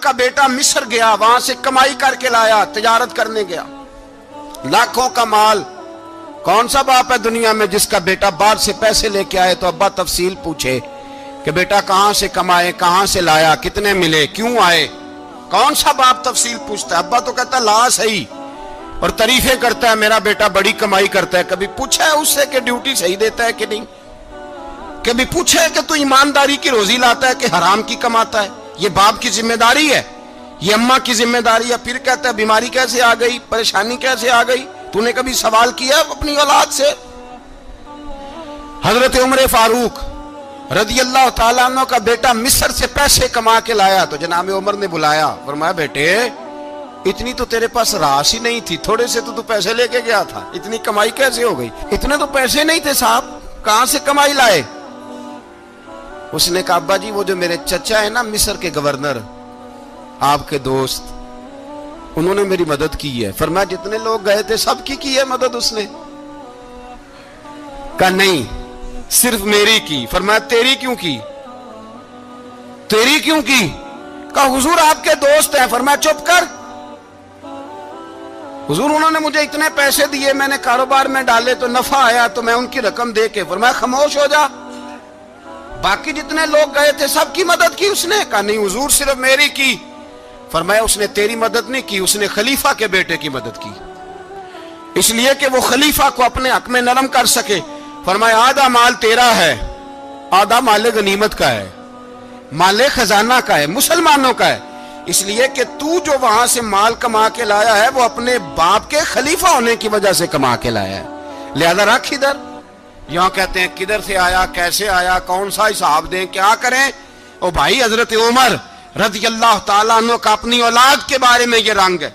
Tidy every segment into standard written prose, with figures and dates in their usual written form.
کا بیٹا مصر گیا, وہاں سے کمائی کر کے لایا, تجارت کرنے گیا, لاکھوں کا مال. کون سا باپ ہے دنیا میں جس کا بیٹا باہر سے پیسے لے کے آئے تو ابا تفصیل پوچھے کہ بیٹا کہاں سے کمائے, کہاں سے لایا, کتنے ملے, کیوں آئے؟ کون سا باپ تفصیل پوچھتا ہے؟ ابا تو کہتا ہے لا صحیح, اور تعریفیں کرتا ہے میرا بیٹا بڑی کمائی کرتا ہے. کبھی پوچھا ہے اس سے کہ ڈیوٹی صحیح دیتا ہے کہ نہیں؟ کبھی پوچھا ہے کہ تو ایمانداری کی روزی لاتا ہے کہ حرام کی کماتا ہے؟ یہ باپ کی ذمہ داری ہے, یہ اماں کی ذمہ داری ہے. پھر کہتا ہے بیماری کیسے آ گئی, پریشانی کیسے آ گئی؟ تو نے کبھی سوال کیا اپنی اولاد سے؟ حضرت عمر فاروق رضی اللہ تعالیٰ عنہ کا بیٹا مصر سے پیسے کما کے لایا تو جناب عمر نے بلایا, فرمایا بیٹے اتنی تو تیرے پاس راس ہی نہیں تھی, تھوڑے سے تو پیسے لے کے گیا تھا, اتنی کمائی کیسے ہو گئی؟ اتنے تو پیسے نہیں تھے صاحب, کہاں سے کمائی لائے؟ اس نے کہا ابا جی وہ جو میرے چچا ہے نا مصر کے گورنر, آپ کے دوست, انہوں نے میری مدد کی ہے. فرمایا جتنے لوگ گئے تھے سب کی ہے مدد اس نے؟ کہا نہیں صرف میری کی. فرمایا تیری کیوں کی؟ تیری کیوں کی؟ کہا حضور آپ کے دوست ہیں. فرمایا چپ کر, حضور انہوں نے مجھے اتنے پیسے دیے, میں نے کاروبار میں ڈالے تو نفع آیا تو میں ان کی رقم دے کے. فرمایا خاموش ہو جا, باقی جتنے لوگ گئے تھے سب کی مدد کی اس نے؟ کہا نہیں حضور صرف میری کی. فرمایا اس نے تیری مدد نہیں کی, اس نے خلیفہ کے بیٹے کی مدد کی, اس لیے کہ وہ خلیفہ کو اپنے حق میں نرم کر سکے. فرمایا آدھا مال تیرا ہے, آدھا مال غنیمت کا ہے, مال خزانہ کا ہے, مسلمانوں کا ہے, اس لیے کہ تو جو وہاں سے مال کما کے لایا ہے وہ اپنے باپ کے خلیفہ ہونے کی وجہ سے کما کے لایا ہے, لہذا رکھ ادھر. یہاں کہتے ہیں کدھر سے آیا, کیسے آیا, کون سا حساب دیں, کیا کریں؟ او بھائی حضرت عمر رضی اللہ تعالیٰ عنہ کا اپنی اولاد کے بارے میں یہ رنگ ہے.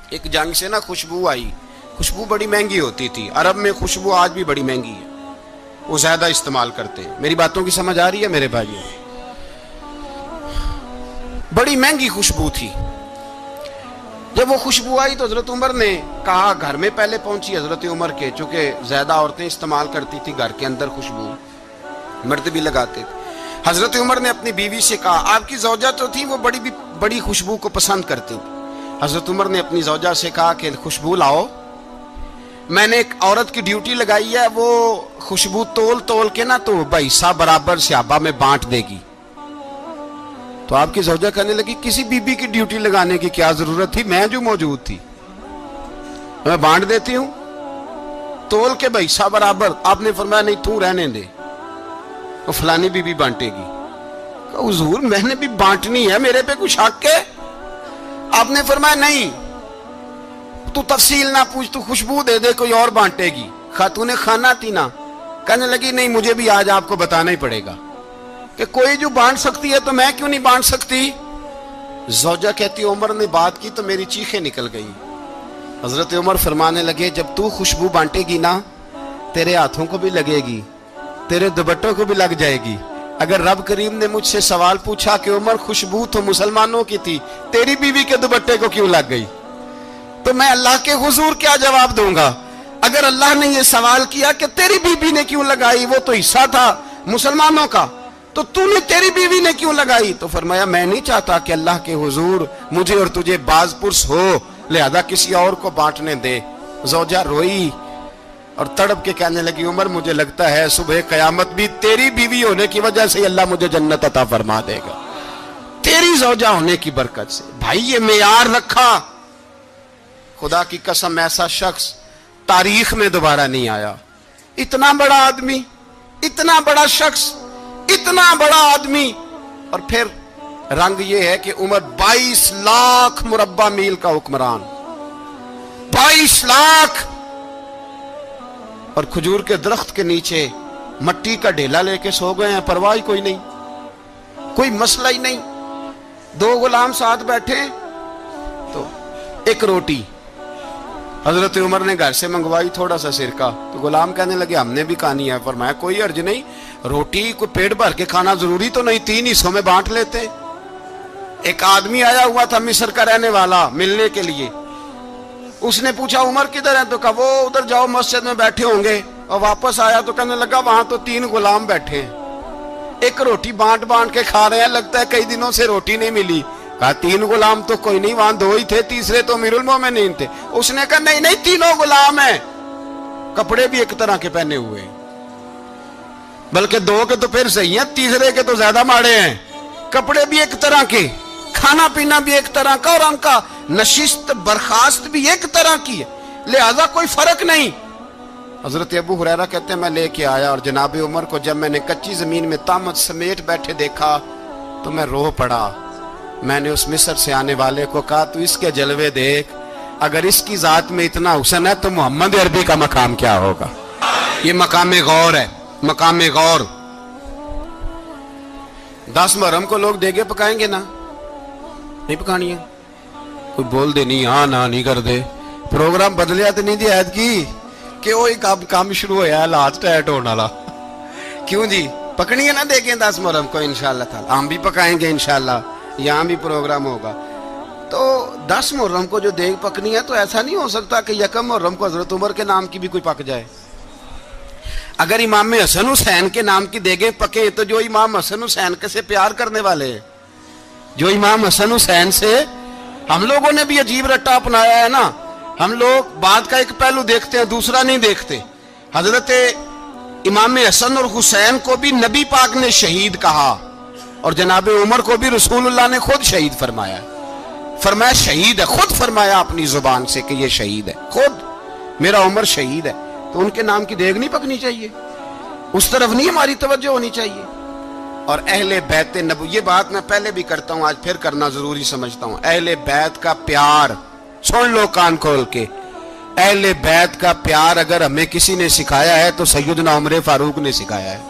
ایک جنگ سے نا خوشبو آئی, خوشبو بڑی مہنگی ہوتی تھی, عرب میں خوشبو آج بھی بڑی مہنگی ہے, وہ زیادہ استعمال کرتے ہیں. میری باتوں کی سمجھ آ رہی ہے میرے بھائیوں؟ بڑی مہنگی خوشبو تھی. جب وہ خوشبو آئی تو حضرت عمر نے کہا, گھر میں پہلے پہنچی حضرت عمر کے, چونکہ زیادہ عورتیں استعمال کرتی تھی گھر کے اندر خوشبو, مرد بھی لگاتے تھے. حضرت عمر نے اپنی بیوی سے کہا, آپ کی زوجہ تو تھی وہ بڑی خوشبو کو پسند کرتی تھی. حضرت عمر نے اپنی زوجہ سے کہا کہ خوشبو لاؤ, میں نے ایک عورت کی ڈیوٹی لگائی ہے, وہ خوشبو تول کے نا تو حصہ برابر صحابہ میں بانٹ دے گی. تو آپ کی زوجہ کہنے لگی کسی بی بی کی ڈیوٹی لگانے کی کیا ضرورت تھی, میں جو موجود تھی میں بانٹ دیتی ہوں تول کے حصہ برابر. آپ نے فرمایا نہیں تو رہنے دے, وہ فلانی بی بی بانٹے گی. حضور میں نے بھی بانٹنی ہے, میرے پہ کچھ حق ہے؟ آپ نے فرمایا نہیں, تو تفصیل نہ پوچھ, تو خوشبو دے دے, کوئی اور بانٹے گی. خاتون خانہ تھی نا, کہنے لگی نہیں مجھے بھی آج آپ کو بتانا ہی پڑے گا کہ کوئی جو بانٹ سکتی ہے تو میں کیوں نہیں بانٹ سکتی؟ زوجہ کہتی عمر نے بات کی تو میری چیخیں نکل گئی. حضرت عمر فرمانے لگے جب تو خوشبو بانٹے گی نا تیرے ہاتھوں کو بھی لگے گی, تیرے دوپٹوں کو بھی لگ جائے گی. اگر رب کریم نے مجھ سے سوال پوچھا کہ عمر خوشبو تو مسلمانوں کی تھی, تیری بیوی کے دوپٹے کو کیوں لگ گئی, تو میں اللہ کے حضور کیا جواب دوں گا؟ اگر اللہ نے یہ سوال کیا کہ تیری بیوی نے کیوں لگائی, وہ تو حصہ تھا مسلمانوں کا, تو تو نے تیری بیوی نے کیوں لگائی؟ تو فرمایا میں نہیں چاہتا کہ اللہ کے حضور مجھے اور تجھے باز پرس ہو, لہذا کسی اور کو بانٹنے دے. زوجہ روئی اور تڑپ کے کہنے لگی عمر مجھے لگتا ہے صبح قیامت بھی تیری بیوی ہونے کی وجہ سے اللہ مجھے جنت عطا فرما دے گا, تیری زوجہ ہونے کی برکت سے. بھائی یہ معیار رکھا, خدا کی قسم ایسا شخص تاریخ میں دوبارہ نہیں آیا. اتنا بڑا آدمی, اتنا بڑا شخص, اتنا بڑا آدمی, اور پھر رنگ یہ ہے کہ عمر 22 لاکھ مربع میل کا حکمران, 22 لاکھ, اور کھجور کے درخت کے نیچے مٹی کا ڈھیلا لے کے سو گئے ہیں, پرواہ کوئی نہیں, کوئی مسئلہ ہی نہیں. 2 غلام ساتھ بیٹھے تو ایک روٹی حضرت عمر نے گھر سے منگوائی, تھوڑا سا سرکہ, تو غلام کہنے لگے ہم نے بھی کھانی ہے. فرمایا کوئی حرج نہیں, روٹی کو پیٹ بھر کے کھانا ضروری تو نہیں, 3 حصوں میں بانٹ لیتے. ایک آدمی آیا ہوا تھا مصر کا رہنے والا ملنے کے لیے, اس نے پوچھا عمر کدھر ہے, تو کہا وہ ادھر جاؤ مسجد میں بیٹھے ہوں گے. اور واپس آیا تو کہنے لگا وہاں تو 3 غلام بیٹھے ہیں, ایک روٹی بانٹ کے کھا رہے ہیں, لگتا ہے کئی دنوں سے روٹی نہیں ملی. کہا 3 غلام تو کوئی نہیں، وہاں 2 ہی تھے، تیسرے تو امیر المومنین تھے۔ اس نے کہا نہیں نہیں، 3 غلام ہیں، کپڑے بھی ایک طرح کے پہنے ہوئے ہیں، بلکہ 2 کے تو پھر صحیح ہیں، تیسرے کے تو زیادہ ماڑے ہیں، کپڑے بھی ایک طرح کے، کھانا پینا بھی ایک طرح کا، اور ان کا نشست برخاست بھی ایک طرح کی ہے، لہذا کوئی فرق نہیں۔ حضرت ابو ہریرہ کہتے ہیں میں لے کے آیا، اور جناب عمر کو جب میں نے کچی زمین میں تامت سمیٹ بیٹھے دیکھا تو میں رو پڑا۔ میں نے اس مصر سے آنے والے کو کہا تو اس کے جلوے دیکھ، اگر اس کی ذات میں اتنا حسن ہے تو محمد عربی کا مقام کیا ہوگا؟ یہ مقام غور ہے، مقام غور۔ 10 محرم کو لوگ دیگے پکائیں گے نا؟ نہیں پکانی ہے؟ کوئی بول دے نہیں، ہاں نہ نہیں کر دے، پروگرام بدلیا تو نہیں دی عید کی کہ وہی کام شروع ہوا ہے لاسٹ ٹائٹ ہونے والا؟ کیوں جی؟ پکنی ہے نا دیکھیں 10 محرم کو انشاءاللہ تعالی، ہم بھی پکائیں گے انشاءاللہ، یہاں بھی پروگرام ہوگا۔ تو 10 محرم کو جو دیگ پکنی ہے تو ایسا نہیں ہو سکتا کہ 1 محرم کو حضرت عمر کے نام کی بھی کوئی پک جائے۔ اگر امام حسن حسین کے نام کی دیگیں پکے تو جو امام حسن حسین سے پیار کرنے والے ہیں، جو امام حسن حسین سے، ہم لوگوں نے بھی عجیب رٹا اپنایا ہے نا، ہم لوگ بات کا ایک پہلو دیکھتے ہیں دوسرا نہیں دیکھتے۔ حضرت امام حسن اور حسین کو بھی نبی پاک نے شہید کہا، اور جناب عمر کو بھی رسول اللہ نے خود شہید فرمایا، فرمایا شہید ہے، خود فرمایا اپنی زبان سے کہ یہ شہید ہے، خود میرا عمر شہید ہے۔ تو ان کے نام کی دیگ نہیں پکنی چاہیے، اس طرف نہیں ہماری توجہ ہونی چاہیے۔ اور اہل بیت نبو، یہ بات میں پہلے بھی کرتا ہوں، آج پھر کرنا ضروری سمجھتا ہوں، اہل بیت کا پیار، سن لو کان کھول کے، اہل بیت کا پیار اگر ہمیں کسی نے سکھایا ہے تو سیدنا عمر فاروق نے سکھایا ہے۔